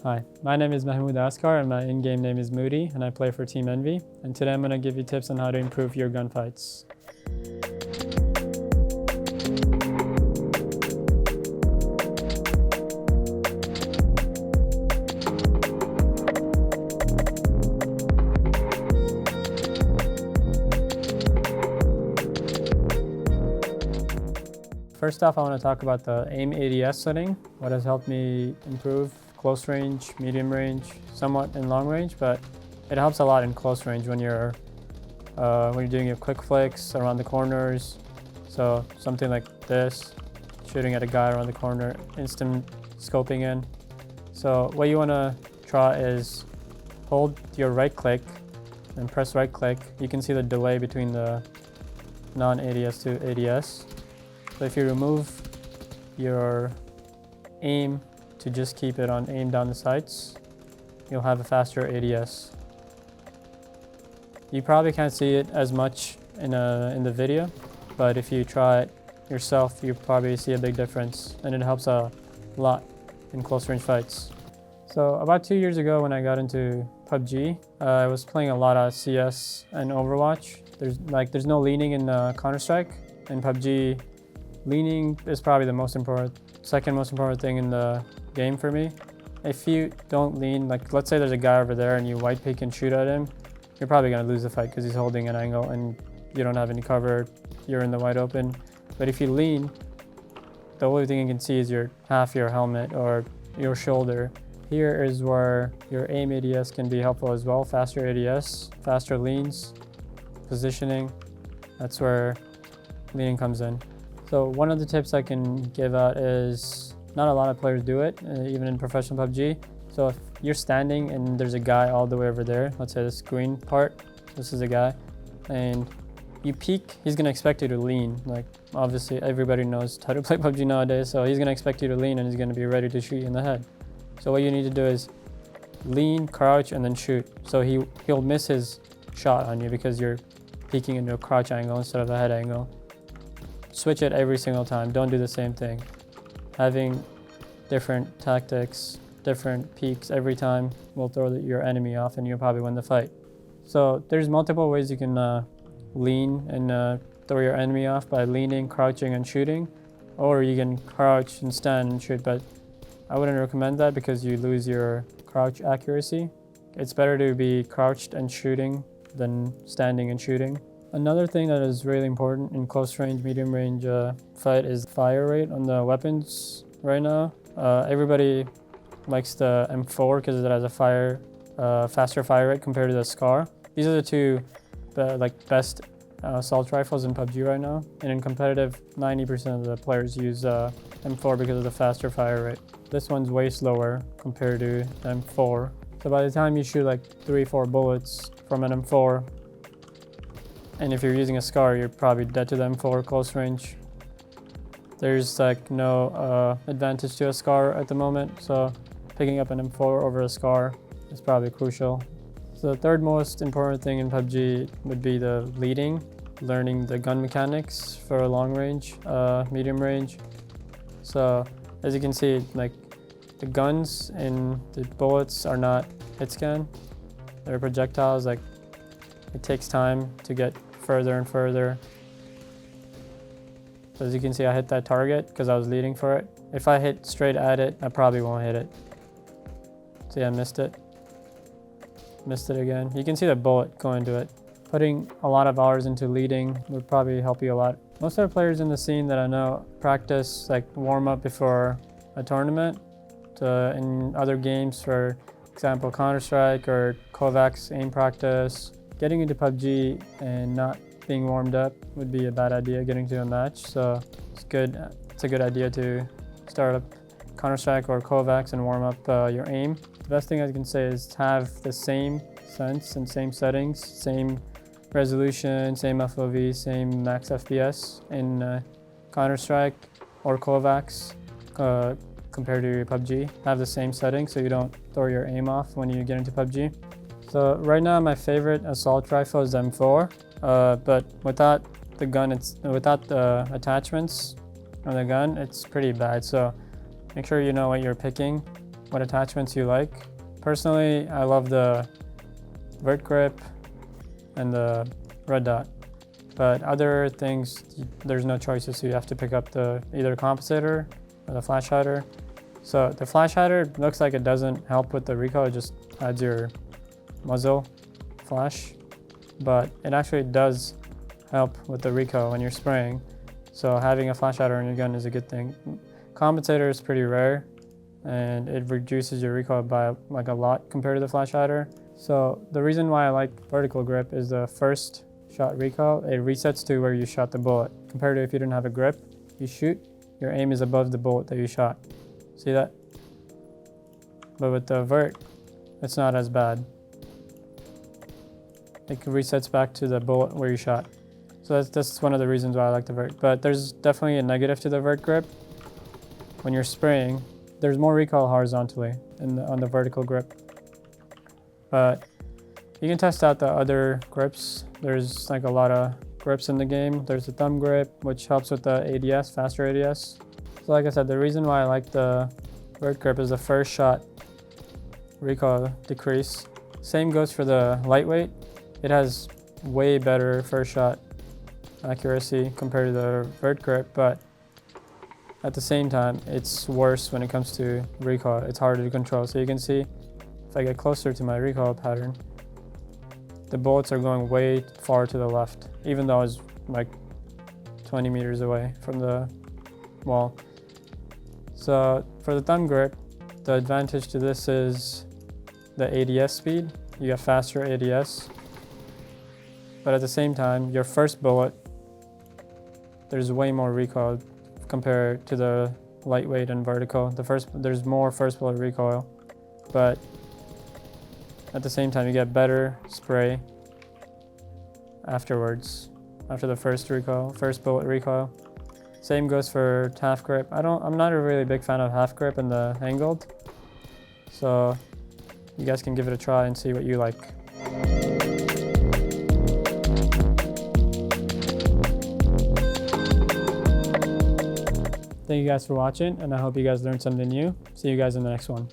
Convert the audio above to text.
Hi, my name is Mahmoud Askar and my in-game name is Moody and I play for Team Envy. And today I'm going to give you tips on how to improve your gunfights. First off, I want to talk about the aim ADS setting, what has helped me improve close range, medium range, somewhat in long range, but it helps a lot in close range when you're doing your quick flicks around the corners. So something like this, shooting at a guy around the corner, instant scoping in. So what you want to try is hold your right click and press right click. You can see the delay between the non-ADS to ADS. So if you remove your aim to just keep it on aim down the sights, you'll have a faster ADS. You probably can't see it as much in the video, but if you try it yourself, you probably see a big difference, and it helps a lot in close range fights. So about 2 years ago when I got into PUBG, I was playing a lot of CS and Overwatch. There's no leaning in Counter-Strike. In PUBG, leaning is probably the second most important thing in the game for me. If you don't lean, like let's say there's a guy over there and you white peek and shoot at him, you're probably gonna lose the fight because he's holding an angle and you don't have any cover, you're in the wide open. But if you lean, the only thing you can see is half your helmet or your shoulder. Here is where your aim ADS can be helpful as well. Faster ADS, faster leans, positioning, that's where leaning comes in. So one of the tips I can give out is not a lot of players do it, even in professional PUBG. So if you're standing and there's a guy all the way over there, let's say this green part, this is a guy, and you peek, he's gonna expect you to lean. Like obviously everybody knows how to play PUBG nowadays, so he's gonna expect you to lean and he's gonna be ready to shoot you in the head. So what you need to do is lean, crouch, and then shoot. So he'll miss his shot on you because you're peeking into a crouch angle instead of a head angle. Switch it every single time. Don't do the same thing. Having different tactics, different peaks every time will throw your enemy off and you'll probably win the fight. So there's multiple ways you can lean and throw your enemy off by leaning, crouching, and shooting. Or you can crouch and stand and shoot, but I wouldn't recommend that because you lose your crouch accuracy. It's better to be crouched and shooting than standing and shooting. Another thing that is really important in close range, medium range fight is fire rate on the weapons right now. Everybody likes the M4 because it has a faster fire rate compared to the SCAR. These are the two best assault rifles in PUBG right now. And in competitive, 90% of the players use M4 because of the faster fire rate. This one's way slower compared to M4. So by the time you shoot like 3-4 bullets from an M4, and if you're using a SCAR, you're probably dead to the M4 close range. There's like no advantage to a SCAR at the moment, so picking up an M4 over a SCAR is probably crucial. So the third most important thing in PUBG would be the leading, learning the gun mechanics for long range, medium range. So as you can see, like the guns and the bullets are not hit scan. They're projectiles. Like it takes time to get further and further. So as you can see, I hit that target because I was leading for it. If I hit straight at it, I probably won't hit it. See, I missed it. Missed it again. You can see the bullet going to it. Putting a lot of hours into leading would probably help you a lot. Most of the players in the scene that I know practice like warm up before a tournament. In other games, for example, Counter-Strike or Kovacs aim practice. Getting into PUBG and not being warmed up would be a bad idea getting to a match. So it's a good idea to start up Counter-Strike or Kovacs and warm up your aim. The best thing I can say is have the same sense and same settings, same resolution, same FOV, same max FPS in Counter-Strike or Kovacs compared to PUBG. Have the same settings so you don't throw your aim off when you get into PUBG. So right now my favorite assault rifle is M4, but without the attachments on the gun, it's pretty bad. So make sure you know what you're picking what attachments you like. Personally, I love the vert grip and the red dot, but other things, there's no choices, so you have to pick up the either compensator or the flash hider. So the flash hider looks like it doesn't help with the recoil, it just adds your muzzle flash, but it actually does help with the recoil when you're spraying. So having a flash hider on your gun is a good thing. Compensator is pretty rare and it reduces your recoil by like a lot compared to the flash hider. So the reason why I like vertical grip is the first shot recoil, it resets to where you shot the bullet. Compared to if you didn't have a grip, you shoot, your aim is above the bullet that you shot. See that? But with the vert, it's not as bad. It resets back to the bullet where you shot. So that's one of the reasons why I like the vert. But there's definitely a negative to the vert grip. When you're spraying, there's more recoil horizontally on the vertical grip. But you can test out the other grips. There's like a lot of grips in the game. There's the thumb grip, which helps with the ADS, faster ADS. So like I said, the reason why I like the vert grip is the first shot recoil decrease. Same goes for the lightweight. It has way better first shot accuracy compared to the vert grip, but at the same time, it's worse when it comes to recoil. It's harder to control. So you can see, if I get closer to my recoil pattern, the bullets are going way far to the left, even though I was like 20 meters away from the wall. So for the thumb grip, the advantage to this is the ADS speed. You get faster ADS, but at the same time, your first bullet, there's way more recoil compared to the lightweight and vertical. There's more first bullet recoil, but at the same time, you get better spray afterwards, after the first bullet recoil. Same goes for half grip. I'm not a really big fan of half grip and the angled, so you guys can give it a try and see what you like. Thank you guys for watching, and I hope you guys learned something new. See you guys in the next one.